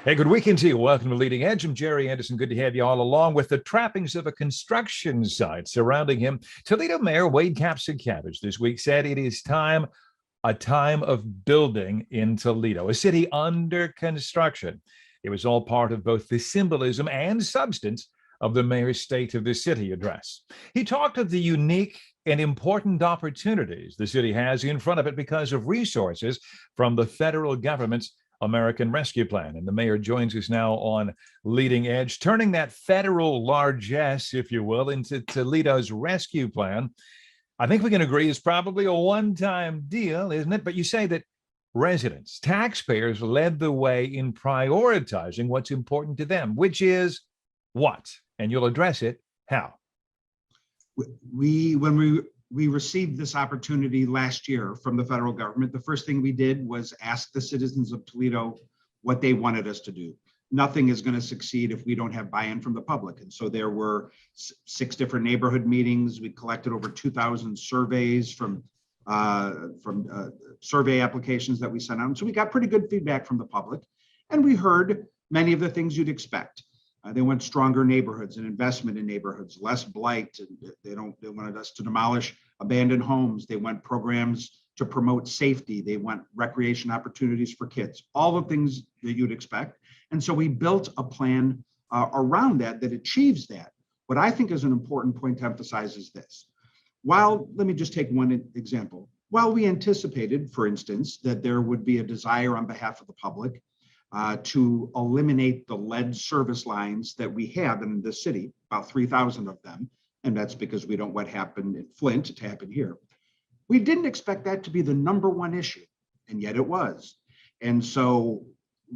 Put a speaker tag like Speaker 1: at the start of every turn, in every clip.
Speaker 1: Hey, good weekend to you. Welcome to Leading Edge. I'm Jerry Anderson. Good to have you all along. With the trappings of a construction site surrounding him, Toledo Mayor Wade Kapszukiewicz this week said it is a time of building in Toledo, a city under construction. It was all part of both the symbolism and substance of the mayor's State of the City address. He talked of the unique and important opportunities the city has in front of it because of resources from the federal government's American Rescue Plan. And the mayor joins us now on Leading Edge, turning that federal largesse, if you will, into Toledo's rescue plan. I think we can agree it's probably a one-time deal, isn't it? But you say that residents, taxpayers led the way in prioritizing what's important to them, which is what? And you'll address it how?
Speaker 2: When we received this opportunity last year from the federal government, the first thing we did was ask the citizens of Toledo what they wanted us to do. Nothing is going to succeed if we don't have buy-in from the public. And so there were 6 different neighborhood meetings. We collected over 2,000 surveys from survey applications that we sent out. And so we got pretty good feedback from the public, and we heard many of the things you'd expect. They want stronger neighborhoods and investment in neighborhoods, less blight. They wanted us to demolish abandoned homes. They want programs to promote safety. They want recreation opportunities for kids, all the things that you'd expect. And so we built a plan around that achieves that. What I think is an important point to emphasize is this. Let me just take one example. While we anticipated, for instance, that there would be a desire on behalf of the public to eliminate the lead service lines that we have in the city, about 3,000 of them, and that's because we don't want what happened in Flint to happen here. We didn't expect that to be the number one issue, and yet it was. And so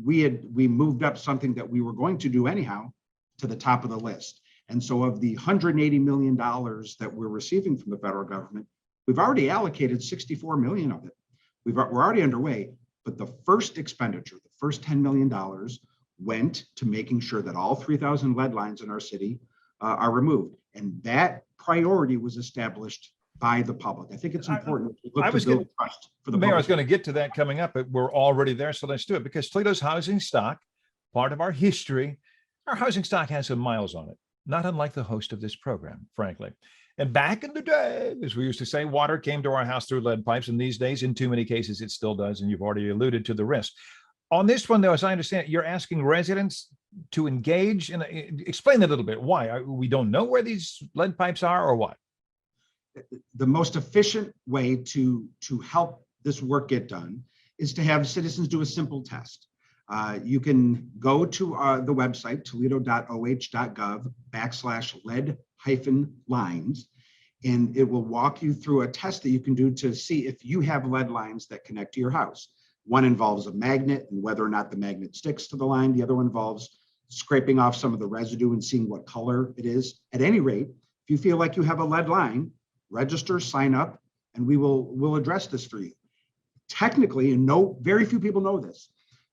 Speaker 2: we moved up something that we were going to do anyhow to the top of the list. And so of the $180 million that we're receiving from the federal government, we've already allocated 64 million of it. We're already underway. But the first expenditure, the first $10 million went to making sure that all 3,000 lead lines in our city are removed. And that priority was established by the public. I think it's important to look to build trust for the
Speaker 1: Mayor,
Speaker 2: public.
Speaker 1: I was going to get to that coming up, but we're already there. So let's do it, because Toledo's housing stock, part of our history, our housing stock has some miles on it, not unlike the host of this program, frankly. And back in the day, as we used to say, water came to our house through lead pipes. And these days, in too many cases, it still does. And you've already alluded to the risk. On this one, though, as I understand it, you're asking residents to engage and explain that a little bit. Why? We don't know where these lead pipes are, or what?
Speaker 2: The most efficient way to help this work get done is to have citizens do a simple test. You can go to the website, toledo.oh.gov/lead-lines, and it will walk you through a test that you can do to see if you have lead lines that connect to your house. One involves a magnet and whether or not the magnet sticks to the line. The other one involves scraping off some of the residue and seeing what color it is. At any rate, if you feel like you have a lead line, register, sign up, and we'll address this for you. Technically, and very few people know this,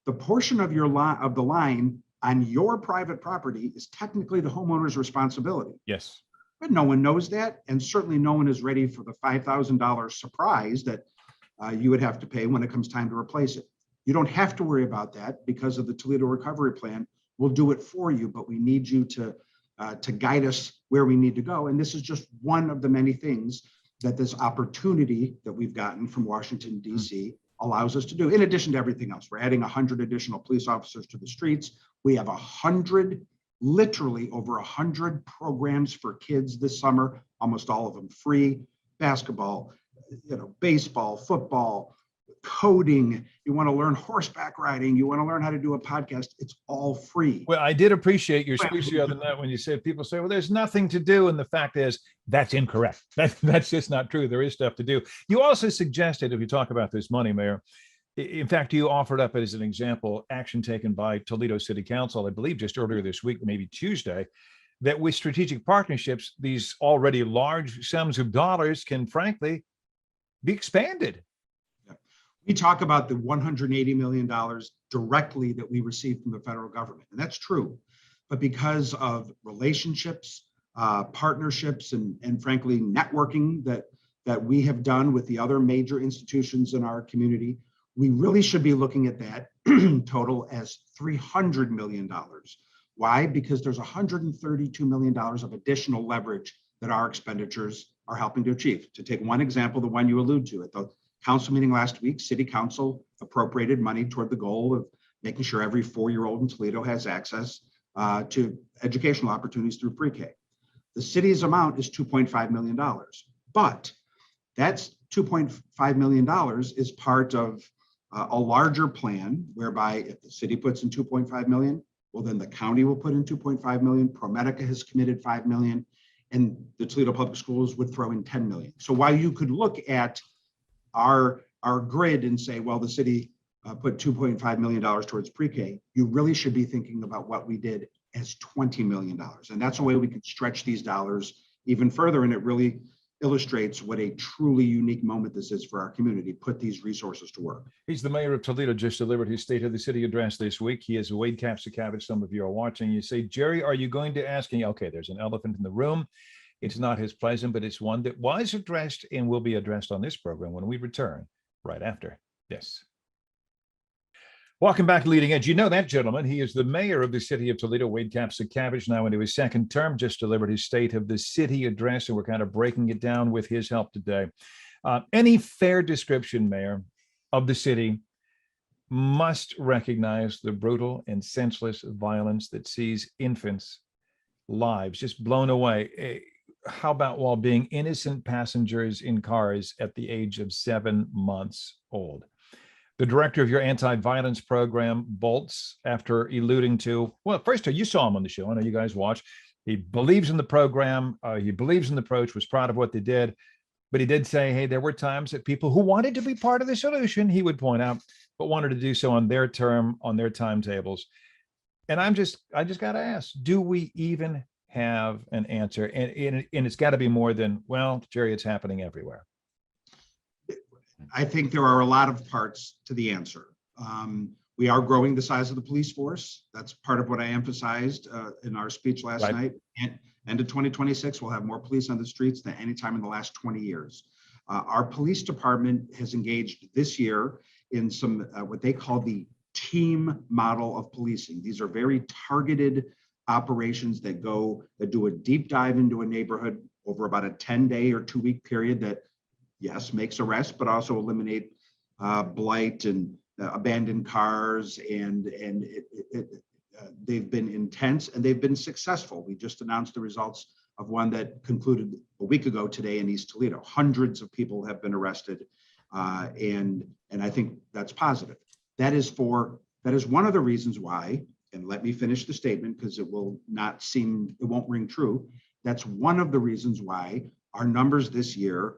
Speaker 2: the portion of the line on your private property is technically the homeowner's responsibility.
Speaker 1: Yes.
Speaker 2: But no one knows that, and certainly no one is ready for the $5,000 surprise that you would have to pay when it comes time to replace it. You don't have to worry about that because of the Toledo Recovery Plan. We'll do it for you, but we need you to guide us where we need to go. And this is just one of the many things that this opportunity that we've gotten from Washington, D.C. allows us to do. In addition to everything else, we're adding 100 additional police officers to the streets. We have literally over 100 programs for kids this summer, almost all of them free. Basketball, baseball, football, coding. You want to learn horseback riding, you want to learn how to do a podcast, it's all free.
Speaker 1: Well, I did appreciate your speech the other night when you said, people say, well, there's nothing to do. And the fact is, that's incorrect. That's just not true. There is stuff to do. You also suggested, if you talk about this money, Mayor, in fact, you offered up as an example, action taken by Toledo City Council, I believe just earlier this week, maybe Tuesday, that with strategic partnerships, these already large sums of dollars can frankly be expanded.
Speaker 2: We talk about the $180 million directly that we received from the federal government, and that's true. But because of relationships, partnerships, and frankly, networking that we have done with the other major institutions in our community, we really should be looking at that total as $300 million. Why? Because there's $132 million of additional leverage that our expenditures are helping to achieve. To take one example, the one you allude to, at the council meeting last week, City Council appropriated money toward the goal of making sure every 4-year-old in Toledo has access to educational opportunities through pre-K. The city's amount is $2.5 million, but that's $2.5 million is part of a larger plan whereby if the city puts in 2.5 million, well, then the county will put in 2.5 million. ProMedica has committed 5 million, and the Toledo Public Schools would throw in 10 million. So while you could look at our grid and say, well, the city put $2.5 million towards pre-K, you really should be thinking about what we did as $20 million. And that's a way we can stretch these dollars even further. And it really illustrates what a truly unique moment this is for our community, put these resources to work.
Speaker 1: He's the mayor of Toledo, just delivered his State of the City address this week. He is Wade Kapszukiewicz. Some of you are watching. You say, Jerry, are you going to ask? Okay, there's an elephant in the room. It's not as pleasant, but it's one that was addressed and will be addressed on this program when we return right after this. Welcome back to Leading Edge. You know that gentleman. He is the mayor of the city of Toledo, Wade Kapszukiewicz, now into his second term, just delivered his State of the City address, and we're kind of breaking it down with his help today. Any fair description, Mayor, of the city must recognize the brutal and senseless violence that sees infants' lives just blown away. How about while being innocent passengers in cars at the age of 7 months old? The director of your anti-violence program bolts after alluding to, well, first you saw him on the show. I know you guys watch. He believes in the program. He believes in the approach, was proud of what they did. But he did say, hey, there were times that people who wanted to be part of the solution, he would point out, but wanted to do so on their term, on their timetables. And I just got to ask, do we even have an answer? And it's got to be more than, well, Jerry, it's happening everywhere.
Speaker 2: I think there are a lot of parts to the answer. We are growing the size of the police force. That's part of what I emphasized in our speech last night. And end of 2026, we'll have more police on the streets than any time in the last 20 years. Our police department has engaged this year in some what they call the team model of policing. These are very targeted operations that do a deep dive into a neighborhood over about a 10-day or 2-week period that, yes, makes arrests, but also eliminate blight and abandoned cars. And they've been intense and they've been successful. We just announced the results of one that concluded a week ago today in East Toledo. Hundreds of people have been arrested, and I think that's positive. That is one of the reasons why, and let me finish the statement because it won't ring true. That's one of the reasons why our numbers this year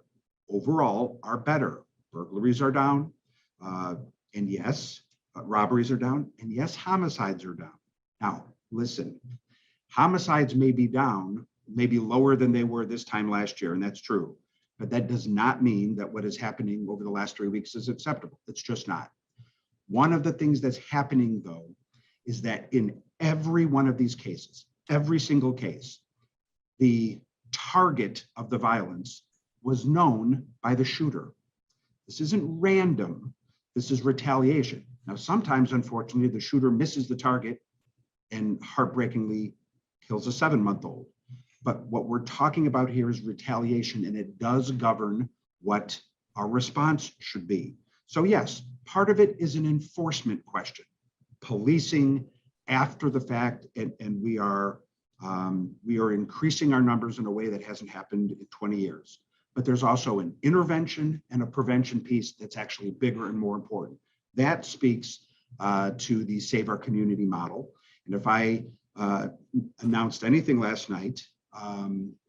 Speaker 2: overall are better. Burglaries are down, and yes, robberies are down, and yes, homicides are down. Now, listen, homicides may be down, maybe lower than they were this time last year, and that's true. But that does not mean that what is happening over the last 3 weeks is acceptable. It's just not. One of the things that's happening, though, is that in every one of these cases, every single case, the target of the violence was known by the shooter. This isn't random. This is retaliation. Now, sometimes, unfortunately, the shooter misses the target and heartbreakingly kills a 7-month-old. But what we're talking about here is retaliation, and it does govern what our response should be. So yes, part of it is an enforcement question, policing after the fact, and we are increasing our numbers in a way that hasn't happened in 20 years. But there's also an intervention and a prevention piece that's actually bigger and more important. That speaks to the Save Our Community model. And if I announced anything last night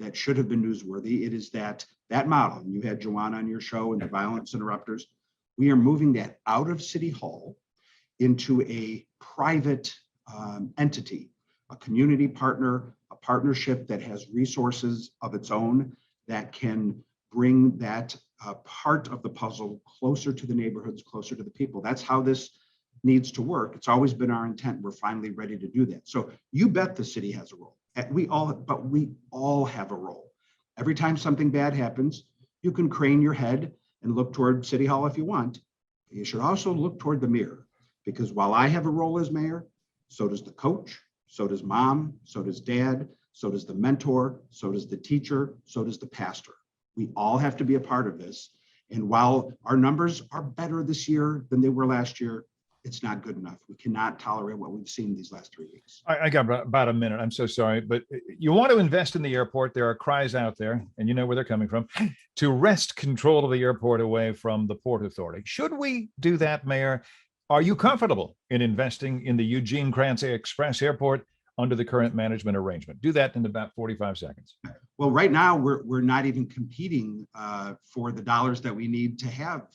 Speaker 2: that should have been newsworthy, it is that model. And you had Joanna on your show and the violence interrupters. We are moving that out of City Hall into a private entity, a community partner, a partnership that has resources of its own that can bring that part of the puzzle closer to the neighborhoods, closer to the people. That's how this needs to work. It's always been our intent. We're finally ready to do that. So you bet the city has a role. We all have a role. Every time something bad happens, you can crane your head and look toward City Hall if you want. You should also look toward the mirror. Because while I have a role as mayor, so does the coach, so does mom, so does dad, so does the mentor, so does the teacher, so does the pastor. We all have to be a part of this. And while our numbers are better this year than they were last year, it's not good enough. We cannot tolerate what we've seen these last 3 weeks.
Speaker 1: I got about a minute. I'm so sorry, but you want to invest in the airport. There are cries out there, and you know where they're coming from, to wrest control of the airport away from the Port Authority. Should we do that, Mayor? Are you comfortable in investing in the Eugene Krantz Express Airport under the current management arrangement? Do that in about 45 seconds.
Speaker 2: Well, right now, we're not even competing for the dollars that we need to have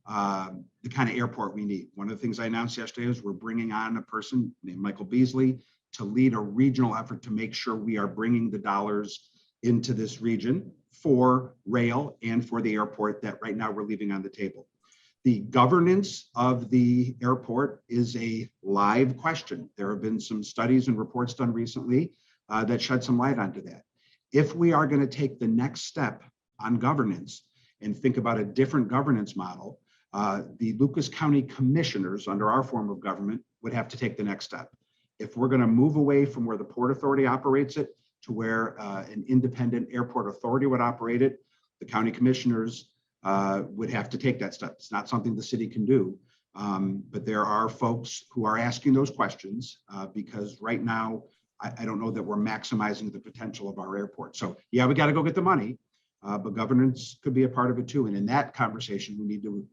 Speaker 2: the kind of airport we need. One of the things I announced yesterday is we're bringing on a person named Michael Beasley to lead a regional effort to make sure we are bringing the dollars into this region for rail and for the airport that right now we're leaving on the table. The governance of the airport is a live question. There have been some studies and reports done recently that shed some light onto that. If we are going to take the next step on governance and think about a different governance model, the Lucas County commissioners under our form of government would have to take the next step. If we're going to move away from where the Port Authority operates it to where an independent airport authority would operate it, the county commissioners would have to take that step. It's not something the city can do, but there are folks who are asking those questions because right now, I don't know that we're maximizing the potential of our airport. So yeah, we got to go get the money, but governance could be a part of it too. And in that conversation, we need to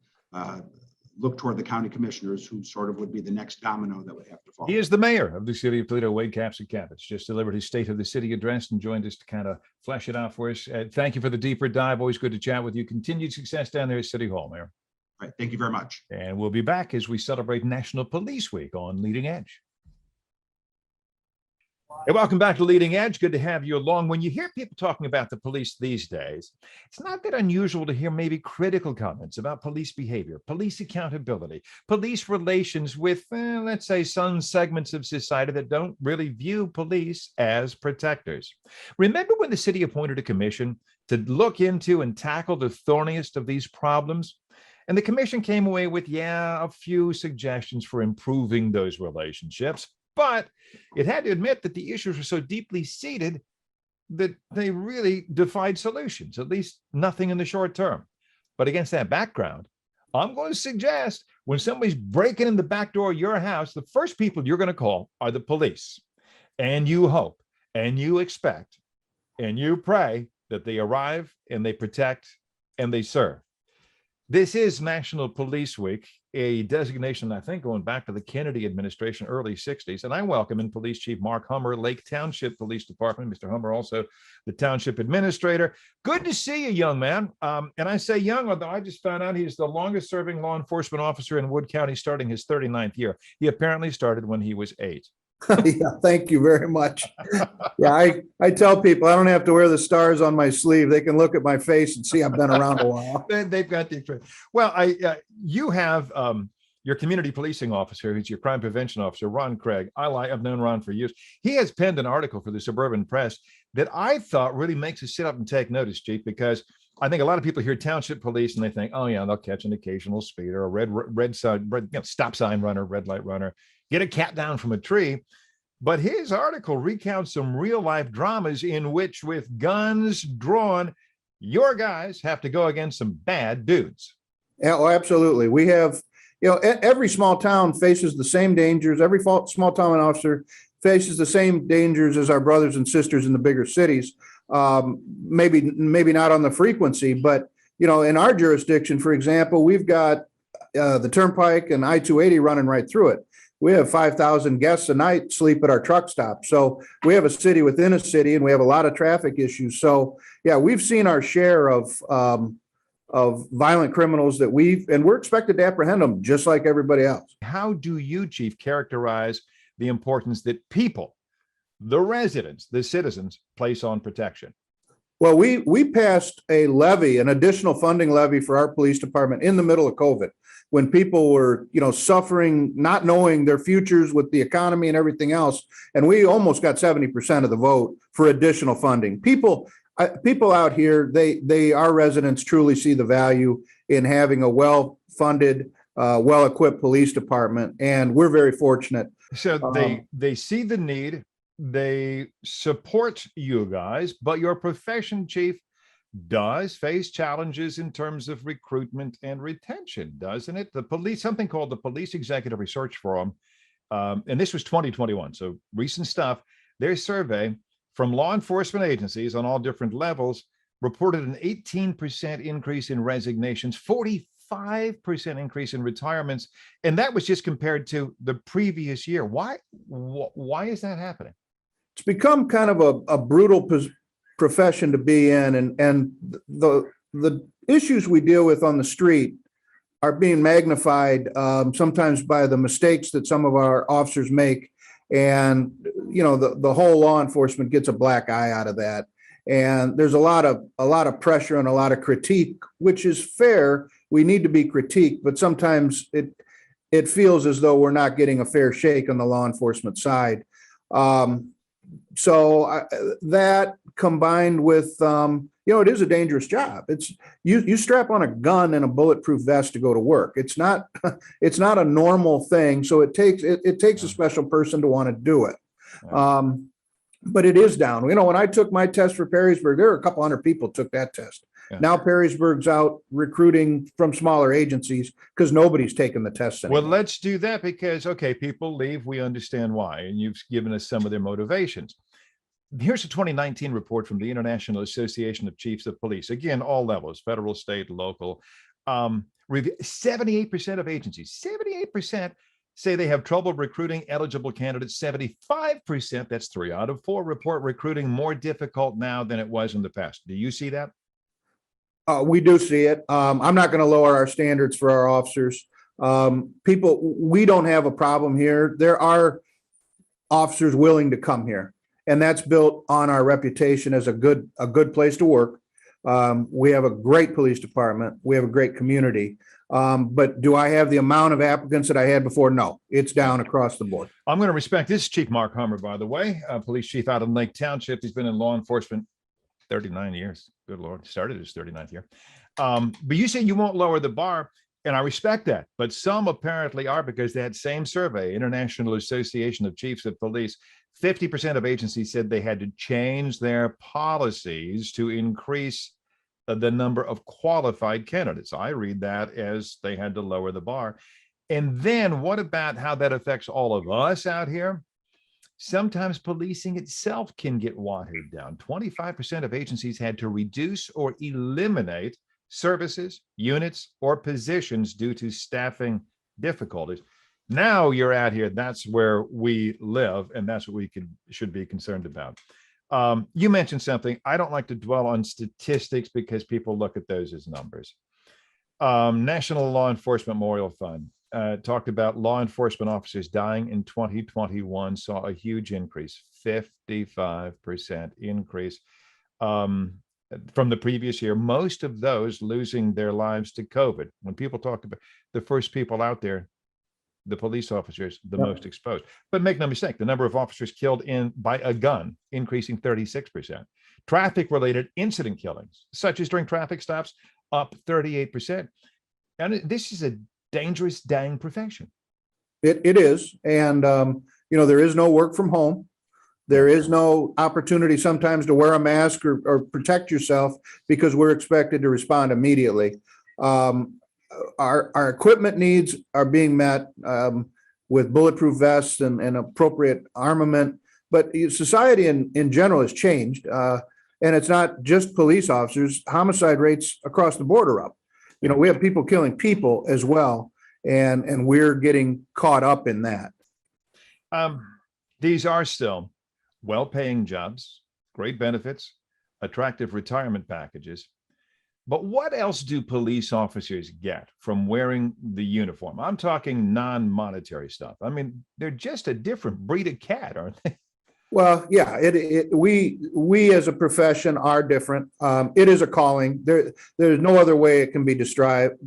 Speaker 2: look toward the county commissioners who sort of would be the next domino that would have to fall.
Speaker 1: He is the mayor of the city of Toledo, Wade Kapszukiewicz, just delivered his State of the City address and joined us to kind of flesh it out for us. Thank you for the deeper dive. Always good to chat with you. Continued success down there at City Hall, Mayor.
Speaker 2: All right. Thank you very much.
Speaker 1: And we'll be back as we celebrate National Police Week on Leading Edge. Hey, welcome back to Leading Edge. Good to have you along. When you hear people talking about the police these days, it's not that unusual to hear maybe critical comments about police behavior, police accountability, police relations with, let's say, some segments of society that don't really view police as protectors. Remember when the city appointed a commission to look into and tackle the thorniest of these problems? And the commission came away with, a few suggestions for improving those relationships. But it had to admit that the issues were so deeply seated that they really defied solutions, at least nothing in the short term. But against that background, I'm going to suggest when somebody's breaking in the back door of your house, the first people you're going to call are the police. And you hope and you expect and you pray that they arrive and they protect and they serve. This is National Police Week, a designation, I think, going back to the Kennedy administration, early 60s. And I welcome in Police Chief Mark Hummer, Lake Township Police Department. Mr. Hummer, also the Township Administrator. Good to see you, young man. And I say young, although I just found out he's the longest serving law enforcement officer in Wood County, starting his 39th year. He apparently started when he was 8.
Speaker 3: Yeah, thank you very much. Yeah, I tell people I don't have to wear the stars on my sleeve. They can look at my face and see I've been around a while.
Speaker 1: They've got the well. You have your community policing officer, who's your crime prevention officer, Ron Craig. I've known Ron for years. He has penned an article for the Suburban Press that I thought really makes us sit up and take notice, Chief, because I think a lot of people hear township police and they think, oh yeah, they'll catch an occasional speeder, a red stop sign runner, red light runner, get a cat down from a tree. But his article recounts some real life dramas in which, with guns drawn, your guys have to go against some bad dudes.
Speaker 3: Yeah, oh, absolutely. We have, every small town faces the same dangers. Every small town officer faces the same dangers as our brothers and sisters in the bigger cities. Maybe not on the frequency, but in our jurisdiction, for example, we've got the Turnpike and I-280 running right through it. We have 5,000 guests a night sleep at our truck stop. So we have a city within a city, and we have a lot of traffic issues. So yeah, we've seen our share of violent criminals and we're expected to apprehend them just like everybody else.
Speaker 1: How do you, Chief, characterize the importance that people, the residents, the citizens, place on protection?
Speaker 3: Well, we passed a levy, an additional funding levy for our police department in the middle of COVID, when people were, suffering, not knowing their futures with the economy and everything else. And we almost got 70% of the vote for additional funding. People out here, our residents truly see the value in having a well-funded well-equipped police department, and we're very fortunate.
Speaker 1: So they see the need, they support you guys, but your profession, Chief, does face challenges in terms of recruitment and retention, doesn't it? The police, something called the Police Executive Research Forum, and this was 2021, so recent stuff. Their survey from law enforcement agencies on all different levels reported an 18% increase in resignations, 45% increase in retirements, and that was just compared to the previous year. Why is that happening?
Speaker 3: It's become kind of a brutal profession to be in, and the issues we deal with on the street are being magnified sometimes by the mistakes that some of our officers make, and the whole law enforcement gets a black eye out of that. And there's a lot of pressure and a lot of critique, which is fair. We need to be critiqued, but sometimes it feels as though we're not getting a fair shake on the law enforcement side. That combined with, it is a dangerous job. It's you strap on a gun and a bulletproof vest to go to work. It's not a normal thing. So it takes a special person to want to do it. But it is down. When I took my test for Perrysburg, there were a couple hundred people took that test. Yeah. Now Perrysburg's out recruiting from smaller agencies because nobody's taken the test anymore.
Speaker 1: Well, let's do that because, people leave. We understand why. And you've given us some of their motivations. Here's a 2019 report from the International Association of Chiefs of Police. Again, all levels, federal, state, local. 78% of agencies, 78% say they have trouble recruiting eligible candidates. 75%, that's 3 out of 4, report recruiting more difficult now than it was in the past. Do you see that?
Speaker 3: We do see it. I'm not going to lower our standards for our officers. We don't have a problem here. There are officers willing to come here, and that's built on our reputation as a good place to work. We have a great police department. We have a great community. But do I have the amount of applicants that I had before? No, it's down across the board.
Speaker 1: I'm going to respect this. Chief Mark Hummer, by the way, police chief out in Lake Township. He's been in law enforcement 39 years. Good Lord, started his 39th year. But you say you won't lower the bar, and I respect that. But some apparently are, because that same survey, International Association of Chiefs of Police, 50% of agencies said they had to change their policies to increase the number of qualified candidates. I read that as they had to lower the bar. And then what about how that affects all of us out here? Sometimes policing itself can get watered down. 25% of agencies had to reduce or eliminate services, units, or positions due to staffing difficulties. Now you're out here, that's where we live, and that's what we should be concerned about. You mentioned something. I don't like to dwell on statistics because people look at those as numbers. National Law Enforcement Memorial Fund talked about law enforcement officers dying in 2021, saw a huge increase, 55% increase from the previous year. Most of those losing their lives to COVID. When people talk about the first people out there, the police officers, the most exposed. But make no mistake, the number of officers killed by a gun increasing 36%. Traffic-related incident killings, such as during traffic stops, up 38%. And this is a dangerous, dang profession.
Speaker 3: It is. And, there is no work from home. There is no opportunity sometimes to wear a mask or protect yourself because we're expected to respond immediately. Our equipment needs are being met with bulletproof vests and appropriate armament, but society in general has changed, and it's not just police officers. Homicide rates across the board are up. We have people killing people as well, and we're getting caught up in that.
Speaker 1: These are still well-paying jobs, great benefits, attractive retirement packages. But what else do police officers get from wearing the uniform? I'm talking non-monetary stuff. I mean, they're just a different breed of cat, aren't they?
Speaker 3: Well, yeah, we as a profession are different. It is a calling. There's no other way it can be described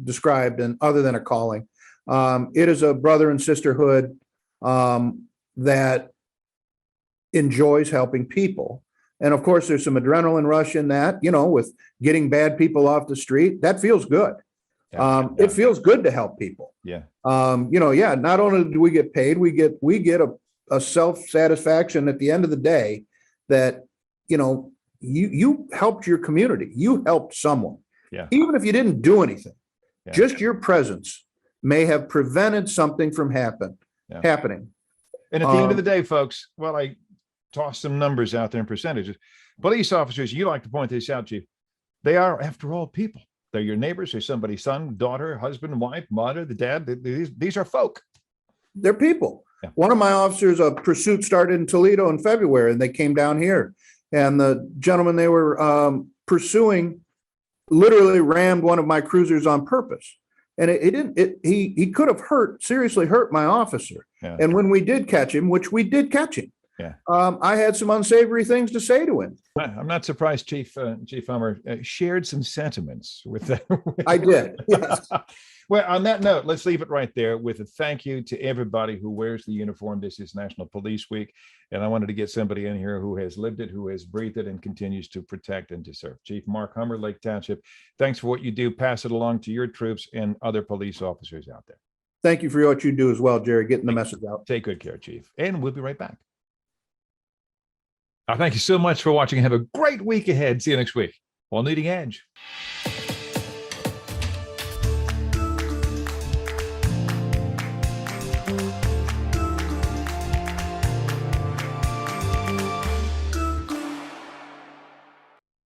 Speaker 3: other than a calling. It is a brother and sisterhood that enjoys helping people. And of course, there's some adrenaline rush in that, with getting bad people off the street. That feels good. It feels good to help people.
Speaker 1: Yeah.
Speaker 3: Not only do we get paid, we get a self-satisfaction at the end of the day that, you helped your community. You helped someone.
Speaker 1: Yeah.
Speaker 3: Even if you didn't do anything,
Speaker 1: Yeah.
Speaker 3: just your presence may have prevented something from happening.
Speaker 1: And at the end of the day, folks, well, I tossed some numbers out there in percentages. Police officers, you like to point this out, Chief, they are, after all, people. They're your neighbors. They're somebody's son, daughter, husband, wife, mother, the dad. These are folk.
Speaker 3: They're people.
Speaker 1: Yeah.
Speaker 3: One of my officers, a pursuit started in Toledo in February, and they came down here. And the gentleman they were pursuing literally rammed one of my cruisers on purpose. And he could have seriously hurt my officer.
Speaker 1: Yeah.
Speaker 3: And when we did catch him, which we did catch him,
Speaker 1: yeah,
Speaker 3: I had some unsavory things to say to him.
Speaker 1: I'm not surprised Chief Hummer shared some sentiments with that.
Speaker 3: I did. Yes.
Speaker 1: Well, on that note, let's leave it right there with a thank you to everybody who wears the uniform. This is National Police Week, and I wanted to get somebody in here who has lived it, who has breathed it, and continues to protect and to serve. Chief Mark Hummer, Lake Township, thanks for what you do. Pass it along to your troops and other police officers out there.
Speaker 3: Thank you for what you do as well, Jerry, getting the message out.
Speaker 1: Take good care, Chief, and we'll be right back. Thank you so much for watching. Have a great week ahead. See you next week on Leading Edge.